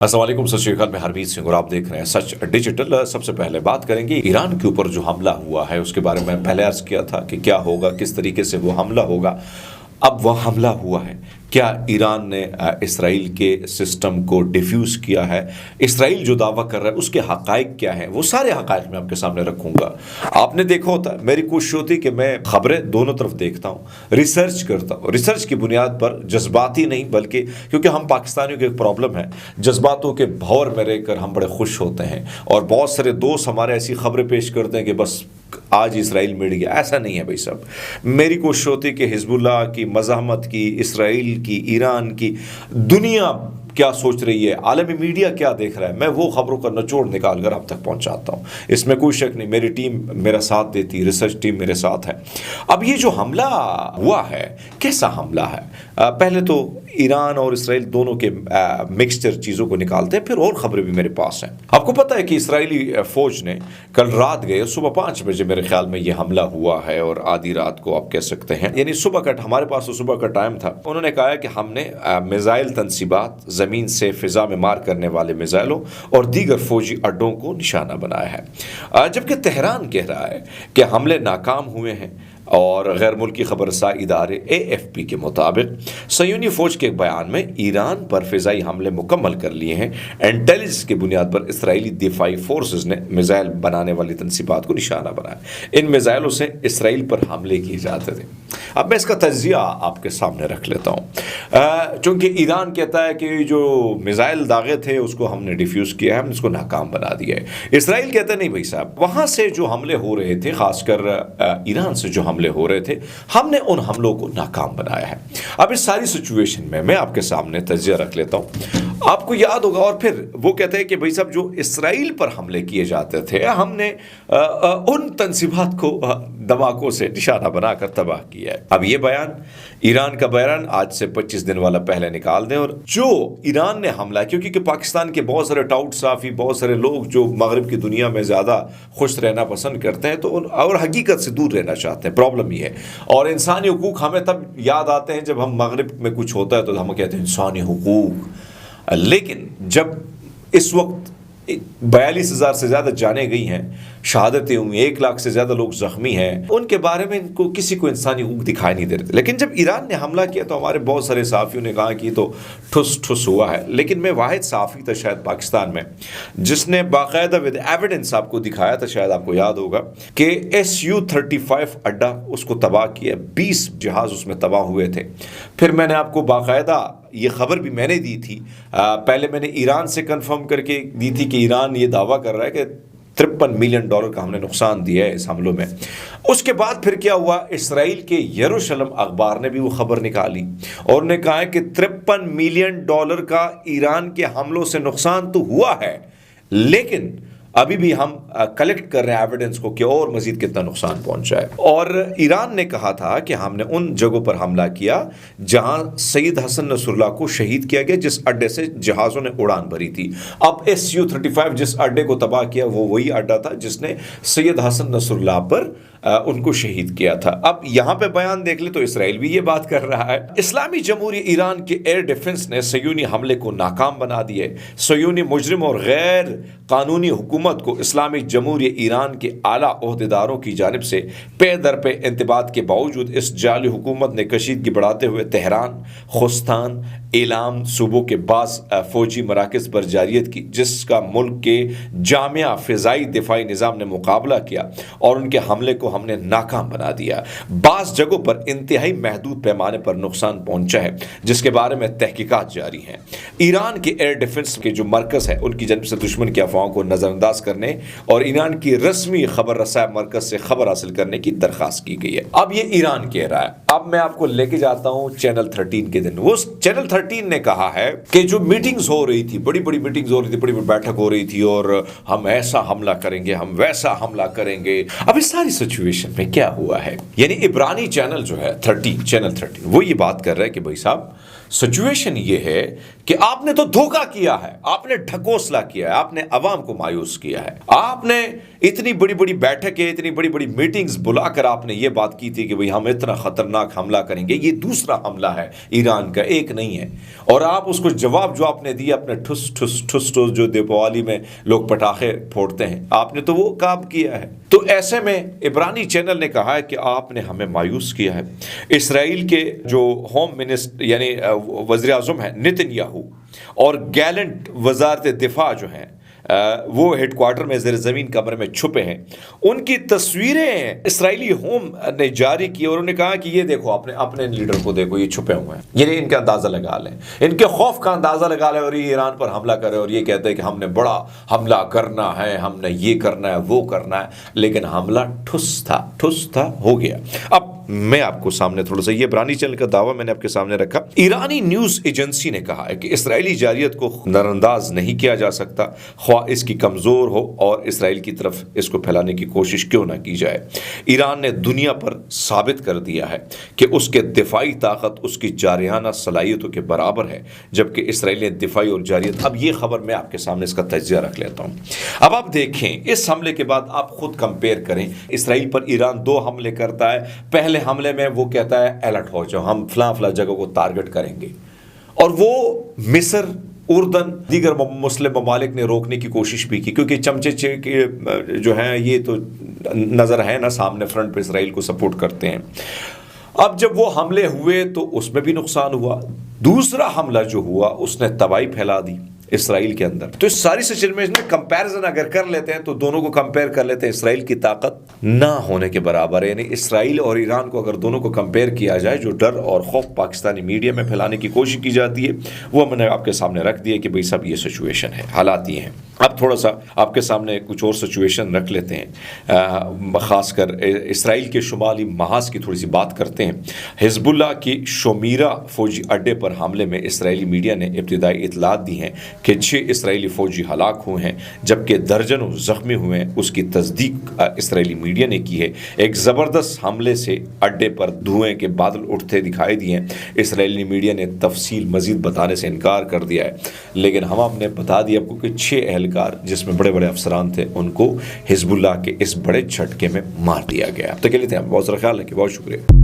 अस्सलाम वालेकुम, सत श्री अकाल। मैं हरमीत सिंह और आप देख रहे हैं सच डिजिटल। सबसे पहले बात करेंगे ईरान के ऊपर जो हमला हुआ है उसके बारे में। पहले अर्ज किया था कि क्या होगा, किस तरीके से वो हमला होगा। अब वह हमला हुआ है। क्या ईरान ने इसराइल के सिस्टम को डिफ्यूज़ किया है? इसराइल जो दावा कर रहा है उसके हक़ाइक़ क्या हैं? वो सारे हक़ाइक़ मैं आपके सामने रखूँगा। आपने देखा होता है, मेरी कोशिश होती है कि मैं ख़बरें दोनों तरफ देखता हूँ, रिसर्च करता हूँ। रिसर्च की बुनियाद पर जज्बाती नहीं, बल्कि क्योंकि हम पाकिस्तानियों की एक प्रॉब्लम है, जज्बातों के भंवर में रहकर हम बड़े खुश होते हैं और बहुत सारे दोस्त हमारे ऐसी खबरें पेश करते हैं कि बस आज इसराइल मिट गया। ऐसा नहीं है भाई साहब। मेरी कोशिश होती है कि हिजबुल्लाह की मज़ाहमत की, इसराइल की, ईरान की, दुनिया क्या सोच रही है, आलमी मीडिया क्या देख रहा है, मैं वो खबरों का निचोड़ निकाल कर आप तक पहुंचाता हूं। इसमें कोई शक नहीं, मेरी टीम मेरा साथ देती, रिसर्च टीम मेरे साथ है। अब ये जो हमला हुआ है, कैसा हमला है? पहले तो ईरान और इसराइल दोनों के मिक्सचर चीज़ों को निकालते हैं, फिर और खबरें भी मेरे पास हैं। आपको पता है कि इसराइली फ़ौज ने कल रात गए, सुबह 5 बजे मेरे ख्याल में ये हमला हुआ है और आधी रात को आप कह सकते हैं, यानी सुबह का, हमारे पास तो सुबह का टाइम था। उन्होंने कहा है कि हमने मिसाइल तनसीबात, ज़मीन से फ़िज़ा में मार करने वाले मिसाइलों और दीगर फ़ौजी अड्डों को निशाना बनाया है। जबकि तेहरान कह रहा है कि हमले नाकाम हुए हैं। और गैर मुल्की खबरसार इदारे AFP के मुताबिक सयूनी फ़ौज के एक बयान में ईरान पर फ़िज़ाई हमले मुकम्मल कर लिए हैं। इंटेलिजेंस की बुनियाद पर इसराइली दिफाई फोर्सेस ने मिसाइल बनाने वाली तनसीबात को निशाना बनाया। इन मिसाइलों से इसराइल पर हमले किए जाते थे। अब मैं इसका तज्ज़िया आपके सामने रख लेता हूँ। चूँकि ईरान कहता है कि जो मिसाइल दागे थे उसको हमने डिफ्यूज़ किया है, हमने इसको नाकाम बना दिया है। इसराइल कहता नहीं भाई साहब, वहाँ से जो हमले हो रहे थे, ख़ासकर ईरान से जो हमले हो रहे थे, हमने उन हमलों को नाकाम बनाया है। अब इस सारी सिचुएशन में मैं आपके सामने तज्ज़िया रख लेता हूँ। आपको याद होगा, और फिर वो कहते हैं कि भाई साहब जो इसराइल पर हमले किए जाते थे, हमने उन तनसीबात को धमाकों से निशाना बनाकर तबाह किया है। अब ये बयान, ईरान का बयान आज से 25 दिन वाला पहले निकाल दें। और जो ईरान ने हमला, क्योंकि पाकिस्तान के बहुत सारे टाउट साफ़ी, बहुत सारे लोग जो मगरब की दुनिया में ज़्यादा खुश रहना पसंद करते हैं, तो और हकीकत से दूर रहना चाहते हैं। प्रॉब्लम ये है। और इंसानी हुकूक हमें तब याद आते हैं जब हम मगरब में कुछ होता है तो हम कहते हैं इंसानी हुकूक। लेकिन जब इस वक्त 42,000 से ज़्यादा जानें गई हैं, शहादतें हुई, 1 लाख से ज़्यादा लोग ज़ख्मी हैं, उनके बारे में इनको किसी को इंसानी हुकूक दिखाई नहीं दे रहे। लेकिन जब ईरान ने हमला किया तो हमारे बहुत सारे सहाफ़ियों ने कहा कि तो ठुस ठुस हुआ है। लेकिन मैं वाहिद सहाफ़ी था शायद पाकिस्तान में जिसने बाकायदा विद एविडेंस आपको दिखाया था, शायद आपको याद होगा, कि SU-35 अड्डा उसको तबाह किया, 20 जहाज़ उसमें तबाह हुए थे। फिर मैंने आपको बाकायदा ये खबर भी मैंने दी थी, पहले मैंने ईरान से कंफर्म करके दी थी कि ईरान ये दावा कर रहा है कि $53 मिलियन का हमने नुकसान दिया है इस हमलों में। उसके बाद फिर क्या हुआ, इसराइल के यरूशलेम अखबार ने भी वो खबर निकाली और ने कहा है कि $53 मिलियन का ईरान के हमलों से नुकसान तो हुआ है, लेकिन अभी भी हम कलेक्ट कर रहे हैं एविडेंस को कि और मजीद कितना नुकसान पहुंचा है। और ईरान ने कहा था कि हमने उन जगहों पर हमला किया जहां सैयद हसन नसरुल्लाह को शहीद किया गया, जिस अड्डे से जहाज़ों ने उड़ान भरी थी। अब SU-35 जिस अड्डे को तबाह किया वो वही अड्डा था जिसने सैयद हसन नसरुल्लाह पर उनको शहीद किया था। अब यहाँ पे बयान देख ले तो इसराइल भी ये बात कर रहा है। इस्लामी जमहूरिया ईरान के एयर डिफेंस ने सयूनी हमले को नाकाम बना दिया है। सयूनी मुजरिम और गैर कानूनी हुकूमत को इस्लामी जमहूरिया ईरान के आला ओहदेदारों की जानिब से पे दर पे इंतबात के बावजूद इस जाली हुकूमत ने कशीदगी बढ़ाते हुए तेहरान, खुस्तान, इलाम सूबों के बास फौजी मराकज़ पर जारियत की, जिसका मुल्क के जामिया फ़िज़ाई दिफाई निज़ाम ने मुकाबला किया और उनके हमले को हमने नाकाम बना दिया। बास जगहों पर इंतहाई महदूद पैमाने पर नुकसान पहुंचा है, जिसके बारे में तहकीकात जारी हैं। ईरान के एयर डिफेंस के जो मरकज़ है उनकी जानब से दुश्मन की अफवाहों को नज़रअंदाज करने और ईरान की रस्मी खबर रसाय मरकज़ से खबर हासिल करने की दरख्वास्त की गई है। अब ये ईरान कह रहा है। अब मैं आपको लेके जाता हूँ चैनल 13 के दिन। वो चैनल 13 ने कहा है कि जो मीटिंग्स हो रही थी, बड़ी बड़ी मीटिंग्स हो रही थी, बड़ी बड़ी बैठक हो रही थी और हम ऐसा हमला करेंगे, हम वैसा हमला करेंगे। अब इस सारी सिचुएशन में क्या हुआ है, यानी इब्रानी चैनल जो है चैनल 13 वो ये बात कर रहा है कि भाई साहब सिचुएशन ये है कि आपने तो धोखा किया है, आपने ढकोसला किया है, आपने अवाम को मायूस किया है। आपने इतनी बड़ी बड़ी बैठकें, इतनी बड़ी बड़ी मीटिंग्स बुलाकर आपने ये बात की थी कि भाई हम इतना खतरनाक हमला करेंगे, ये दूसरा हमला है ईरान का, एक नहीं है। और आप उसको जवाब जो आपने दिया अपने ठुस ठुस ठुस ठुस जो दीपावली में लोग पटाखे फोड़ते हैं, आपने तो वो काम किया है। तो ऐसे में इब्रानी चैनल ने कहा है कि आपने हमें मायूस किया है। इसराइल के जो होम मिनिस्टर यानी वज़ीर आज़म है नेतन्याहू और गैलेंट वज़ारत दिफा जो हैं वो हेडक्वार्टर में ज़ेर ज़मीन कमरे में छुपे हैं, उनकी तस्वीरें इसराइली होम ने जारी की और उन्होंने कहा कि ये देखो अपने अपने लीडर को देखो, ये छुपे हुए हैं, ये इनका अंदाज़ा लगा लें, इनके खौफ का अंदाज़ा लगा लें और ये ईरान पर हमला करे और ये कहते हैं कि हमने बड़ा हमला करना है, हमने ये करना है, वो करना है। लेकिन हमला ठुस था, हो गया। अब मैं आपको सामने थोड़ा सा, ये इब्रानी चैनल का दावा मैंने आपके सामने रखा। ईरानी न्यूज़ एजेंसी ने कहा है कि इसराइली जारियत को नज़रअंदाज नहीं किया जा सकता, ख्वाह इसकी कमज़ोर हो और इसराइल की तरफ इसको फैलाने की कोशिश क्यों ना की जाए। ईरान ने दुनिया पर साबित कर दिया है कि उसके दिफाई ताकत उसकी जारियाना सलाहियतों के बराबर है, जबकि इसराइल ने दिफाई और जारियत। अब ये खबर मैं आपके सामने इसका तज्जिया रख लेता हूँ। अब आप देखें इस हमले के बाद आप खुद कंपेयर करें। इसराइल पर ईरान 2 हमले करता है, पहले हमले में वो कहता है अलर्ट हो जाओ, हम फलां जगह को टारगेट करेंगे, और वो मिस्र, उर्दन, दीगर मुस्लिम ममालिक ने रोकने की कोशिश भी की, क्योंकि चमचे के जो हैं ये तो नज़र है ना सामने, फ्रंट पे इसराइल को सपोर्ट करते हैं। अब जब वो हमले हुए तो उसमें भी नुकसान हुआ। दूसरा हमला जो हुआ उसने तबाही फैला दी इसराइल के अंदर। तो इस सारी सिचुएशन में कंपैरिजन अगर कर लेते हैं तो दोनों को कंपेयर कर लेते हैं, इसराइल की ताकत ना होने के बराबर है। यानी इसराइल और ईरान को अगर दोनों को कंपेयर किया जाए, जो डर और खौफ पाकिस्तानी मीडिया में फैलाने की कोशिश की जाती है वो मैंने आपके सामने रख दिया कि भाई सब ये सिचुएशन है, हालात ये हैं। अब थोड़ा सा आपके सामने कुछ और सिचुएशन रख लेते हैं, ख़ासकर इसराइल के शुमाली महाज की थोड़ी सी बात करते हैं। हिजबुल्लाह की शोमीरा फौजी अड्डे पर हमले में इसराइली मीडिया ने इब्तिदाई इतलात दी हैं कि 6 इसराइली फ़ौजी हलाक हुए हैं, जबकि दर्जनों ज़ख्मी हुए हैं। उसकी तस्दीक इसराइली मीडिया ने की है। एक ज़बरदस्त हमले से अड्डे पर धुएं के बादल उठते दिखाई दिए हैं। इसराइली मीडिया ने तफसील मज़ीद बताने से इनकार कर दिया है, लेकिन हमने बता दिया आपको कि 6 एहलकार जिसमें बड़े बड़े अफसरान थे उनको हिजबुल्लाह के इस बड़े झटके में मार दिया गया। तो के लिए बहुत सारा ख्याल रखिए, बहुत शुक्रिया।